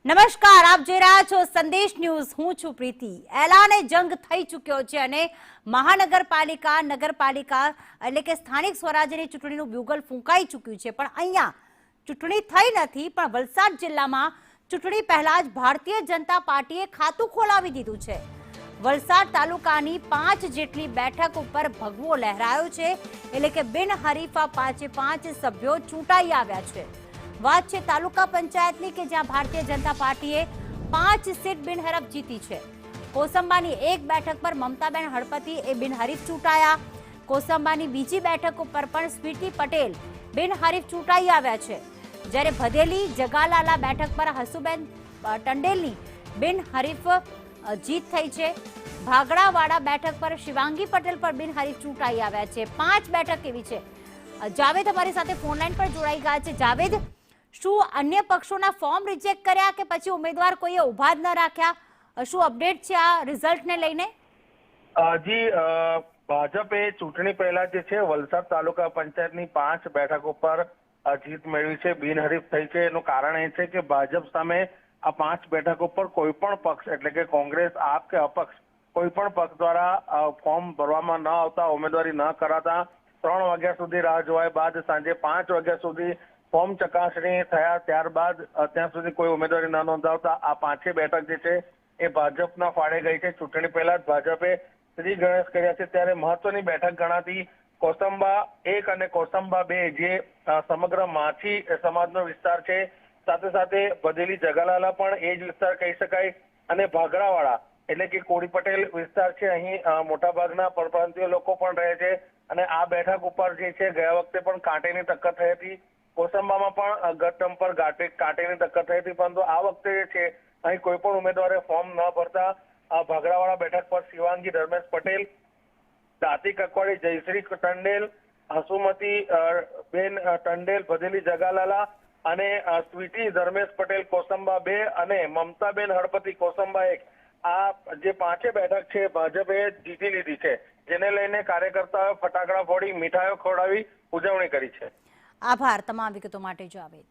નમસ્કાર, આપ જોઈ રહ્યા છો સંદેશ ન્યૂઝ। હું છું પ્રીતિ। એલાને જંગ થઈ ચૂક્યો છે અને મહાનગરપાલિકા નગરપાલિકા એટલે કે સ્થાનિક સ્વરાજ્યની ચૂંટણીનું બ્યુગલ ફૂંકાઈ ચૂક્યું છે, પણ અહીંયા ચૂંટણી થઈ નથી। પણ વલસાડ જિલ્લામાં ચૂંટણી પહેલા જ ભારતીય જનતા પાર્ટીએ ખાતું ખોલાવી દીધું છે। વલસાડ તાલુકાની 5 જેટલી બેઠક ઉપર ભગવો લહેરાયો છે, એટલે કે બિનહરીફ 5 સભ્યો ચૂંટાઈ આવ્યા છે। વાત છે તાલુકા પંચાયતની કે જ્યાં ભારતીય જનતા પાર્ટીએ 5 સીટ બિનહરીફ જીતી છે। કોસંબાની એક બેઠક પર મમતાબેન હળપતિ એ બિનહરીફ ચૂંટાયા। કોસંબાની બીજી બેઠક ઉપર પણ સ્વીટી પટેલ બિનહરીફ ચૂંટાઈ આવ્યા છે, જ્યારે ભદેલી જગાલાલા બેઠક પર હસુબેન ટંડેલની બિનહરીફ જીત થઈ છે। ભાગડાવાડા બેઠક પર શિવાંગી પટેલ પર બિનહરીફ ચૂંટાઈ આવ્યા છે। 5 બેઠક એવી છે। જાવેદ અમારી સાથે ફોનલાઈન પર જોડાઈ ગયા છે। જાવેદ, શું અન્ય પક્ષોના ફોર્મ રિજેક્ટ કર્યા કે પછી ઉમેદવાર કોઈએ ઉભા જ ન રાખ્યા? શું અપડેટ છે આ રિઝલ્ટને લઈને? જી, ભાજપે ચૂંટણી પહેલા જે છે વલસાડ તાલુકા પંચાયતની 5 બેઠકો પર જીત મેળવી છે, બિનહરીફ થઈ છે। એનું કારણ એ છે કે ભાજપ સામે આ 5 બેઠકો પર કોઈ પણ પક્ષ એટલે કે કોંગ્રેસ, આપ કે અપક્ષ કોઈ પણ પક્ષ દ્વારા ફોર્મ ભરવામાં ન આવતા, ઉમેદવારી ન કરાતા 3 વાગ્યા સુધી રાહ જોવાય બાદ સાંજે 5 વાગ્યા સુધી ફોર્મ ચકાસણી થયા, ત્યારબાદ ત્યાં સુધી કોઈ ઉમેદવારી ન નોંધાવતા આ 5 બેઠક જે છે એ ભાજપના ફાળે ગઈ છે। ચૂંટણી પહેલા જ ભાજપે શ્રી ગણેશ કર્યા છે, ત્યારે મહત્વની બેઠક ગણાતી કોસંબા 1 અને કોસંબા 2 જે સમગ્ર માછી સમાજનો વિસ્તાર છે, સાથે સાથે ભદેલી જગાલાલા પણ એ જ વિસ્તાર કહી શકાય, અને ભાગડાવાડા એટલે કે કોળી પટેલ વિસ્તાર છે, અહીં મોટાભાગના પરપ્રાંતીય લોકો પણ રહે છે, અને આ બેઠક ઉપર જે છે ગયા વખતે પણ કાંટેની ટક્કર થઈ હતી। કોસંબામાં પણ ગત ટર્મ પર કાંટેની ટક્કર થઈ હતી, પરંતુ આ વખતે જે છે અહીં કોઈ પણ ઉમેદવારે ફોર્મ ન ભરતા ભાગડાવાડા બેઠક પર શિવાંગી ધર્મેશ પટેલ, દાતી કકવાડી જયશ્રી ટંડેલ, હસુમતી બેન ટંડેલ ભદેલી જગાલાલા અને સ્વીટી ધર્મેશ પટેલ કોસંબા 2 અને મમતાબેન હળપતિ કોસંબા 1 આ જે 5 બેઠક છે ભાજપે જીતી લીધી છે, જેને લઈને કાર્યકર્તાઓએ ફટાકડા ફોડી મીઠાઈઓ ખવડાવી ઉજવણી કરી છે। આભાર તમામ વિગતો માટે જાવેદ।